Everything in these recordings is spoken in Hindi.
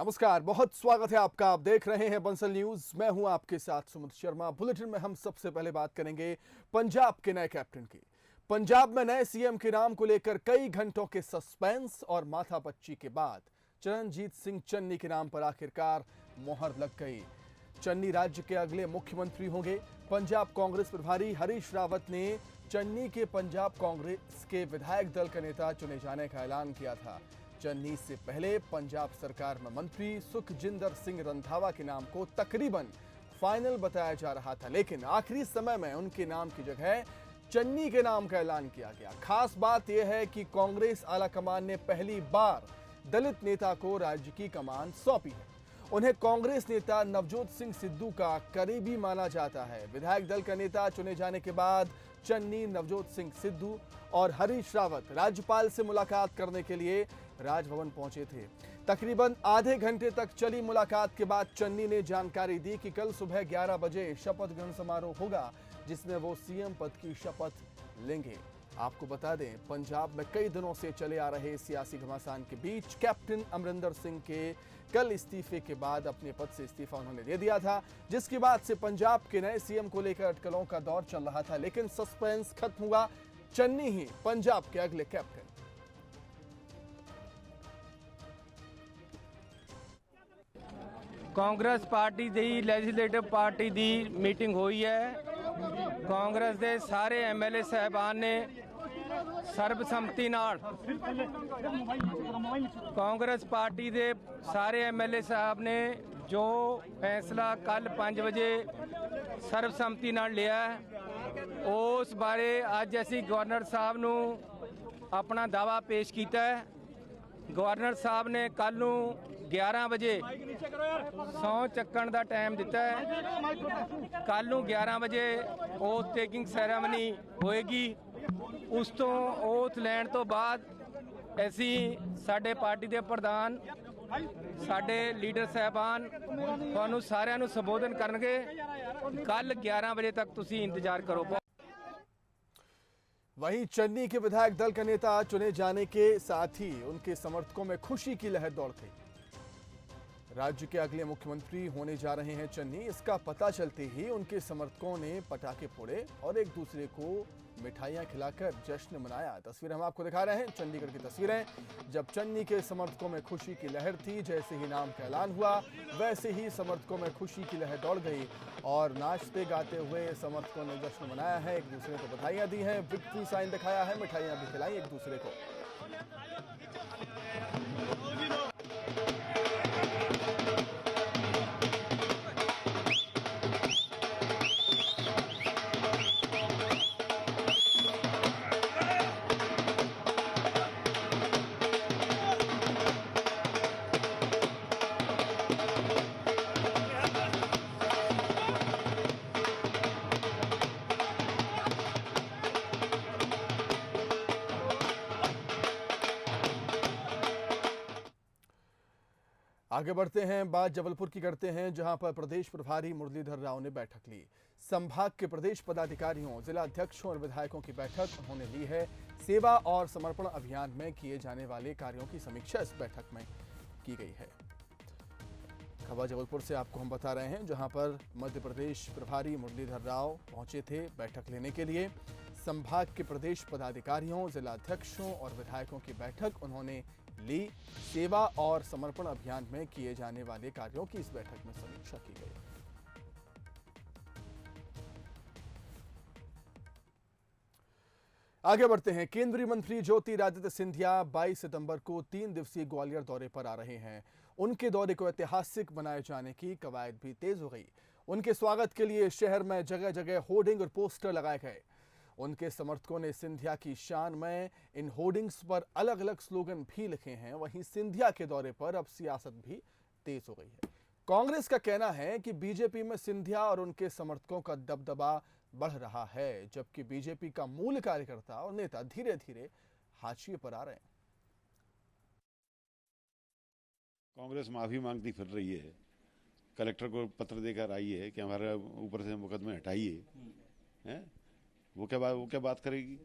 नमस्कार, बहुत स्वागत है आपका। आप देख रहे हैं बंसल न्यूज। मैं हूं आपके साथ सुमित शर्मा। बुलेटिन में हम सबसे पहले बात करेंगे पंजाब के नए कैप्टन की। पंजाब में नए सीएम के नाम को लेकर कई घंटों के सस्पेंस और माथापच्ची के बाद चरणजीत सिंह चन्नी के नाम पर आखिरकार मोहर लग गई। चन्नी राज्य के अगले मुख्यमंत्री होंगे। पंजाब कांग्रेस प्रभारी हरीश रावत ने चन्नी के पंजाब कांग्रेस के विधायक दल का नेता चुने जाने का ऐलान किया था। चन्नी से पहले पंजाब सरकार में मंत्री सुखजिंदर सिंह रंधावा के नाम को तकरीबन फाइनल बताया जा रहा था, लेकिन आखिरी समय में उनके नाम की जगह चन्नी के नाम का ऐलान किया गया। खास बात यह है कि कांग्रेस आलाकमान ने पहली बार दलित नेता को राज्य की कमान सौंपी है। उन्हें कांग्रेस नेता नवजोत सिंह सिद्धू का करीबी माना जाता है। विधायक दल का नेता चुने जाने के बाद चन्नी, नवजोत सिंह सिद्धू और हरीश रावत राज्यपाल से मुलाकात करने के लिए राजभवन पहुंचे थे। तकरीबन आधे घंटे तक चली मुलाकात के बाद चन्नी ने जानकारी दी कि कल सुबह 11 बजे शपथ ग्रहण समारोह होगा, जिसमें वो सीएम पद की शपथ लेंगे। आपको बता दें, पंजाब में कई दिनों से चले आ रहे सियासी घमासान के बीच कैप्टन अमरिंदर सिंह के कल इस्तीफे के बाद अपने पद से इस्तीफा उन्होंने दे दिया था, जिसके बाद से पंजाब के नए सीएम को लेकर अटकलों का दौर चल रहा था। लेकिन सस्पेंस खत्म हुआ। चन्नी ही पंजाब के अगले कैप्टन। कांग्रेस पार्टी दी लैजिस्लेटिव पार्टी दी मीटिंग हुई है। कांग्रेस के सारे एमएलए साहबान ने सर्बसम्मति नाल कांग्रेस पार्टी के सारे एमएलए साहब ने जो फैसला कल 5 बजे सर्बसम्मति नाल लिया है, उस बारे अज असी गवर्नर साहब नू अपना दावा पेश किया है। गवर्नर साहब ने कल नू 11 बजे सौं चक्कण का टाइम दिता है। कल नू 11 बजे ओथ टेकिंग सैरेमनी होएगी। उस तो ओथ लैण तो बाद असी साडे पार्टी के प्रधान, साडे लीडर साहबान तुहानू सारिਆਂ ਨੂੰ संबोधन करनगे। कल 11 बजे तक तुसी इंतजार करो। वहीं चन्नी के विधायक दल का नेता चुने जाने के साथ ही उनके समर्थकों में खुशी की लहर दौड़ गई। राज्य के अगले मुख्यमंत्री होने जा रहे हैं चन्नी, इसका पता चलते ही उनके समर्थकों ने पटाखे फोड़े और एक दूसरे को मिठाइयां खिलाकर जश्न मनाया। तस्वीरें हम आपको दिखा रहे हैं, चंडीगढ़ की तस्वीरें, जब चन्नी के समर्थकों में खुशी की लहर थी। जैसे ही नाम का ऐलान हुआ, वैसे ही समर्थकों में खुशी की लहर दौड़ गई और नाचते गाते हुए समर्थकों ने जश्न मनाया है, एक दूसरे को बधाइयां दी हैं, विक्ट्री साइन दिखाया है, मिठाइयां भी खिलाई एक दूसरे को। आगे बढ़ते हैं, बात जबलपुर की करते हैं, जहां पर प्रदेश प्रभारी मुरलीधर राव ने बैठक ली। संभाग के प्रदेश पदाधिकारियों, जिला अध्यक्षों और विधायकों की बैठक उन्होंने ली है। सेवा और समर्पण अभियान में किए जाने वाले कार्यों की समीक्षा इस बैठक में की गई है। खबर जबलपुर से आपको हम बता रहे हैं, जहां पर मध्य प्रदेश प्रभारी मुरलीधर राव पहुंचे थे बैठक लेने के लिए। संभाग के प्रदेश पदाधिकारियों, जिला अध्यक्षों और विधायकों की बैठक उन्होंने ली। सेवा और समर्पण अभियान में किए जाने वाले कार्यों की इस बैठक में समीक्षा की गई। आगे बढ़ते हैं, केंद्रीय मंत्री ज्योतिरादित्य सिंधिया 22 सितंबर को 3 दिवसीय ग्वालियर दौरे पर आ रहे हैं। उनके दौरे को ऐतिहासिक बनाए जाने की कवायद भी तेज हो गई। उनके स्वागत के लिए शहर में जगह जगह होर्डिंग और पोस्टर लगाए गए। उनके समर्थकों ने सिंधिया की शान में इन होर्डिंग्स पर अलग अलग स्लोगन भी लिखे हैं। वहीं सिंधिया के दौरे पर अब सियासत भी तेज हो गई है। कांग्रेस का कहना है कि बीजेपी में सिंधिया और उनके समर्थकों का दबदबा बढ़ रहा है, जबकि बीजेपी का मूल कार्यकर्ता और नेता धीरे धीरे हाशिए पर आ रहे हैं। कांग्रेस माफी मांगती फिर रही है, कलेक्टर को पत्र देकर आई है कि हमारे ऊपर से मुकदमे हटाइए। हैं वो क्या बात करेगी?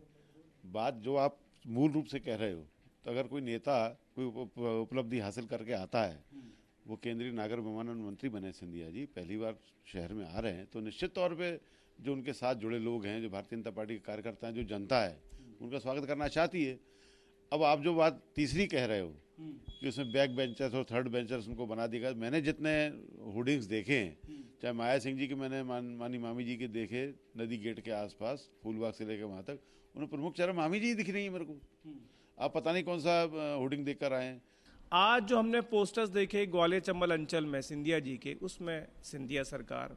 बात जो आप मूल रूप से कह रहे हो, तो अगर कोई नेता कोई उपलब्धि हासिल करके आता है वो केंद्रीय नागर विमानन मंत्री बने सिंधिया जी, पहली बार शहर में आ रहे हैं, तो निश्चित तौर पे जो उनके साथ जुड़े लोग हैं, जो भारतीय जनता पार्टी के कार्यकर्ता हैं, जो जनता है, उनका स्वागत करना चाहती है। अब आप जो बात तीसरी कह रहे हो कि उसमें बैक बेंचर्स और थर्ड बेंचर्स उनको बना दिया, मैंने जितने होर्डिंग्स देखे हैं, चाहे माया सिंह जी के मैंने मानी मामी जी के देखे नदी गेट के आसपास फूलबाग से लेकर वहाँ तक, उन्हें प्रमुख चेहरा मामी जी ही दिख रही है मेरे को। आप पता नहीं कौन सा होर्डिंग देख कर आए हैं। आज जो हमने पोस्टर्स देखे ग्वालियर चंबल अंचल में सिंधिया जी के, उसमें सिंधिया सरकार,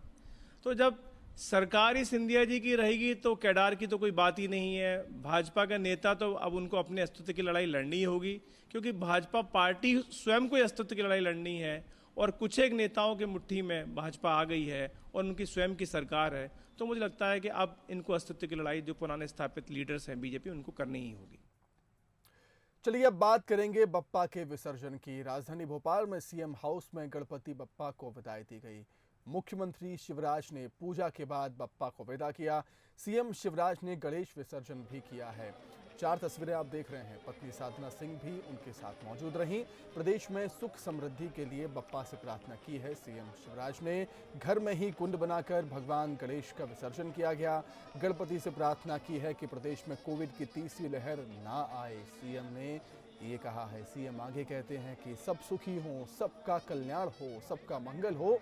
तो जब सरकार ही सिंधिया जी की रहेगी तो केडार की तो कोई बात ही नहीं है। भाजपा का नेता तो अब उनको अपने अस्तित्व की लड़ाई लड़नी ही होगी, क्योंकि भाजपा पार्टी स्वयं को ही अस्तित्व की लड़ाई लड़नी है और कुछ एक नेताओं के मुट्ठी में भाजपा आ गई है और उनकी स्वयं की सरकार है। तो मुझे लगता है कि अब इनको अस्तित्व की लड़ाई जो पुराने स्थापित लीडर्स हैं बीजेपी, उनको करनी ही होगी। चलिए अब बात करेंगे बप्पा के विसर्जन की। राजधानी भोपाल में सीएम हाउस में गणपति बप्पा को विदाई दी गई। मुख्यमंत्री शिवराज ने पूजा के बाद बप्पा को विदा किया। सीएम शिवराज ने गणेश विसर्जन भी किया है। 4 तस्वीरें आप देख रहे हैं। पत्नी साधना सिंह भी उनके साथ मौजूद रहीं। प्रदेश में सुख समृद्धि के लिए बप्पा से प्रार्थना की है सीएम शिवराज ने। घर में ही कुंड बनाकर भगवान गणेश का विसर्जन किया गया। गणपति से प्रार्थना की है कि प्रदेश में कोविड की तीसरी लहर ना आए। सीएम ने ये कहा है। सीएम आगे कहते हैं कि सब सुखी हों, सबका कल्याण हो, सबका मंगल हो।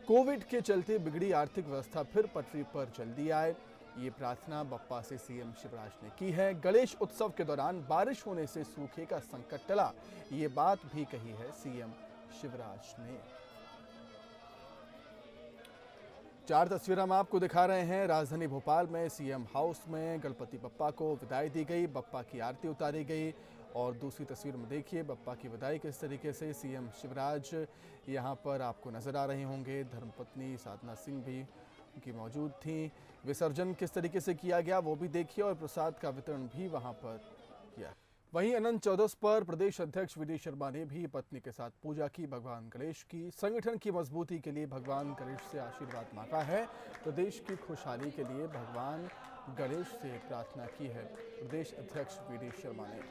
कोविड के चलते बिगड़ी आर्थिक व्यवस्था फिर पटरी पर जल्दी आए। ये प्रार्थना बप्पा से सीएम शिवराज ने की है। गणेश उत्सव के दौरान बारिश होने से सूखे का संकट टला, ये बात भी कही है सीएम शिवराज ने। 4 तस्वीरें हम आपको दिखा रहे हैं। राजधानी भोपाल में सीएम हाउस में गणपति बप्पा को विदाई दी गई, बप्पा की आरती उतारी गई। और दूसरी तस्वीर में देखिए बप्पा की विदाई किस तरीके से। सीएम शिवराज यहां पर आपको नजर आ रहे होंगे। धर्मपत्नी साधना सिंह भी उनकी मौजूद थी। विसर्जन किस तरीके से किया गया वो भी देखिए और प्रसाद का वितरण भी वहां पर किया। वहीं अनंत चौदस पर प्रदेश अध्यक्ष वी डी शर्मा ने भी पत्नी के साथ पूजा की। भगवान गणेश की संगठन की मजबूती के लिए भगवान गणेश से आशीर्वाद मांगा है। प्रदेश की खुशहाली के लिए भगवान गणेश से प्रार्थना की है प्रदेश अध्यक्ष वी डी शर्मा ने।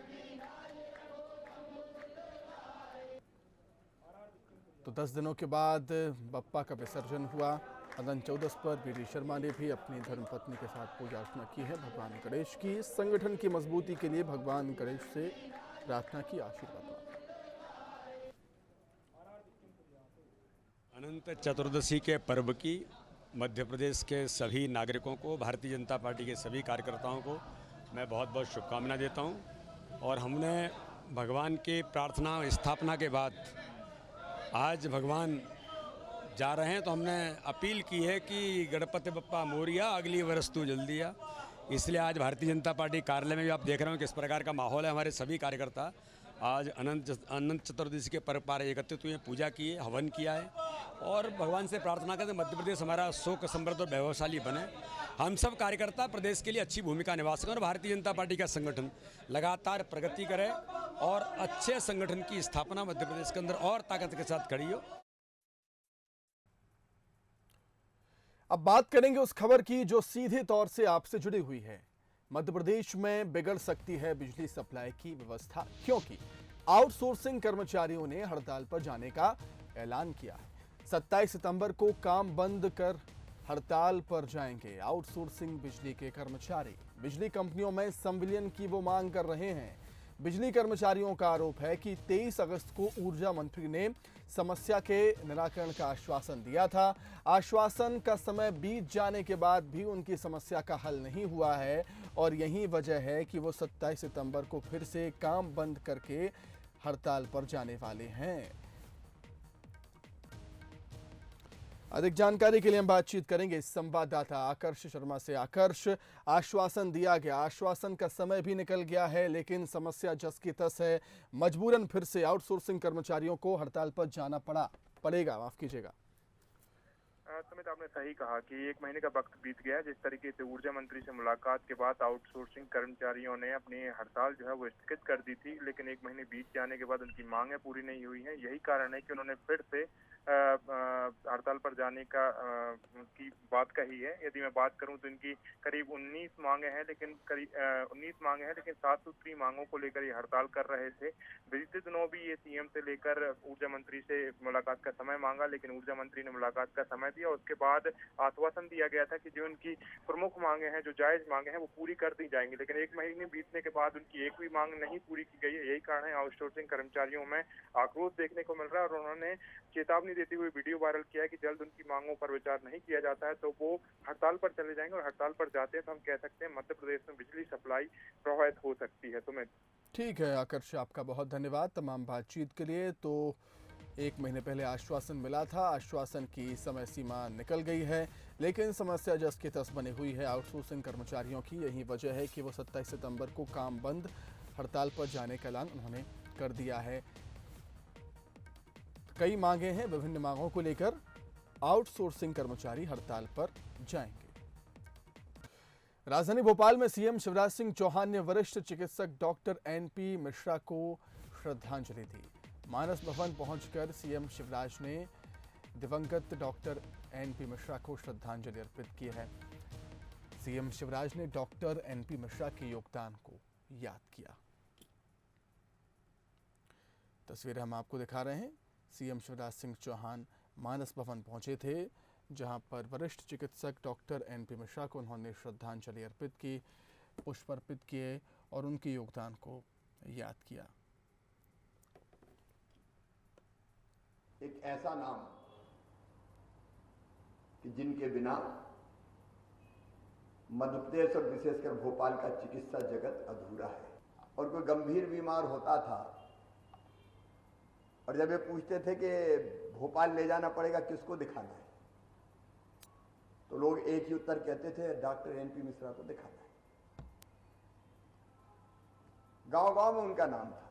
तो 10 दिनों के बाद बप्पा का विसर्जन हुआ। अनंत चौदस पर वी डी शर्मा ने भी अपनी धर्मपत्नी के साथ पूजा अर्चना की है। भगवान गणेश की संगठन की मजबूती के लिए भगवान गणेश से प्रार्थना की, आशीर्वाद मांगा। अनंत चतुर्दशी के पर्व की मध्य प्रदेश के सभी नागरिकों को, भारतीय जनता पार्टी के सभी कार्यकर्ताओं को मैं बहुत बहुत शुभकामनाएं देता हूं। और हमने भगवान की प्रार्थना स्थापना के बाद आज भगवान जा रहे हैं, तो हमने अपील की है कि गणपति बप्पा मोरिया, अगली वर्ष तू जल्दी आ। इसलिए आज भारतीय जनता पार्टी कार्यालय में भी आप देख रहे हो किस प्रकार का माहौल है। हमारे सभी कार्यकर्ता आज अनंत चतुर्दशी के पर्व पर एकत्रित हुए, पूजा की है, हवन किया है और भगवान से प्रार्थना करते मध्य प्रदेश हमारा सुख समृद्ध और वैभवशाली बने। हम सब कार्यकर्ता प्रदेश के लिए अच्छी भूमिका निभा सकें और भारतीय जनता पार्टी का संगठन लगातार प्रगति करे और अच्छे संगठन की स्थापना मध्य प्रदेश के अंदर और ताकत के साथ खड़ी हो। अब बात करेंगे उस खबर की जो सीधे तौर से आपसे जुड़ी हुई है। मध्य प्रदेश में बिगड़ सकती है बिजली सप्लाई की व्यवस्था, क्योंकि आउटसोर्सिंग कर्मचारियों ने हड़ताल पर जाने का ऐलान किया है। 27 सितंबर को काम बंद कर हड़ताल पर जाएंगे आउटसोर्सिंग बिजली के कर्मचारी। बिजली कंपनियों में संविलियन की वो मांग कर रहे हैं। बिजली कर्मचारियों का आरोप है कि 23 अगस्त को ऊर्जा मंत्री ने समस्या के निराकरण का आश्वासन दिया था। आश्वासन का समय बीत जाने के बाद भी उनकी समस्या का हल नहीं हुआ है और यही वजह है कि वो 27 सितंबर को फिर से काम बंद करके हड़ताल पर जाने वाले हैं। अधिक जानकारी के लिए हम बातचीत करेंगे संवाददाता आकर्ष शर्मा से। आकर्ष, आश्वासन दिया गया, आश्वासन का समय भी निकल गया है, लेकिन समस्या जस की तस है। मजबूरन फिर से आउटसोर्सिंग कर्मचारियों को हड़ताल पर जाना पड़ेगा। माफ कीजिएगा। सुमित, आपने सही कहा कि 1 महीने का वक्त बीत गया। जिस तरीके से ऊर्जा मंत्री से मुलाकात के बाद आउटसोर्सिंग कर्मचारियों ने अपनी हड़ताल जो है वो स्थगित कर दी थी, लेकिन 1 महीने बीत जाने के बाद उनकी मांगें पूरी नहीं हुई हैं। यही कारण है कि उन्होंने फिर से हड़ताल पर जाने की बात कही है। यदि मैं बात करूं तो इनकी करीब 19 मांगे हैं, लेकिन 7 सूत्री मांगों को लेकर ये हड़ताल कर रहे थे। बीते दिनों भी ये सीएम से लेकर ऊर्जा मंत्री से मुलाकात का समय मांगा, लेकिन ऊर्जा मंत्री ने मुलाकात का समय दिया। उसके बाद आश्वासन दिया गया था कि जो उनकी प्रमुख मांगे हैं, जो जायज मांगे हैं, वो पूरी कर दी जाएंगी, लेकिन 1 महीने बीतने के बाद उनकी एक भी मांग नहीं पूरी की गई है। यही कारण है आउटसोर्सिंग कर्मचारियों में आक्रोश देखने को मिल रहा है और उन्होंने चेतावनी देते हुए वीडियो वायरल किया है कि जल्द उनकी मांगों पर विचार नहीं किया जाता है तो वो हड़ताल पर चले जाएंगे, और हड़ताल पर जाते हैं तो हम कह सकते हैं मध्य प्रदेश में बिजली सप्लाई प्रभावित हो सकती है। तो मैं ठीक है आकर्ष, आपका बहुत धन्यवाद तमाम बातचीत के लिए। तो 1 महीने पहले आश्वासन मिला था, आश्वासन की समय सीमा निकल गई है, लेकिन समस्या जस की तस बनी हुई है आउटसोर्सिंग कर्मचारियों की। यही वजह है कि वो 27 सितंबर को काम बंद हड़ताल पर जाने का ऐलान उन्होंने कर दिया है। कई मांगे हैं, विभिन्न मांगों को लेकर आउटसोर्सिंग कर्मचारी हड़ताल पर जाएंगे। राजधानी भोपाल में सीएम शिवराज सिंह चौहान ने वरिष्ठ चिकित्सक डॉक्टर एनपी मिश्रा को श्रद्धांजलि दी। मानस भवन पहुंचकर सीएम शिवराज ने दिवंगत डॉक्टर एनपी मिश्रा को श्रद्धांजलि अर्पित की है। सीएम शिवराज ने डॉक्टर एनपी मिश्रा के योगदान को याद किया। तस्वीरें हम आपको दिखा रहे हैं। सीएम शिवराज सिंह चौहान मानस भवन पहुंचे थे, जहां पर वरिष्ठ चिकित्सक डॉक्टर एनपी मिश्रा को उन्होंने श्रद्धांजलि अर्पित की, पुष्प अर्पित किए और उनके योगदान को याद किया। एक ऐसा नाम कि जिनके बिना मध्य प्रदेश और विशेषकर भोपाल का चिकित्सा जगत अधूरा है। और कोई गंभीर बीमार होता था और जब ये पूछते थे कि भोपाल ले जाना पड़ेगा, किसको दिखाना है, तो लोग एक ही उत्तर कहते थे, डॉक्टर एनपी मिश्रा को दिखाना है। गांव गांव में उनका नाम था।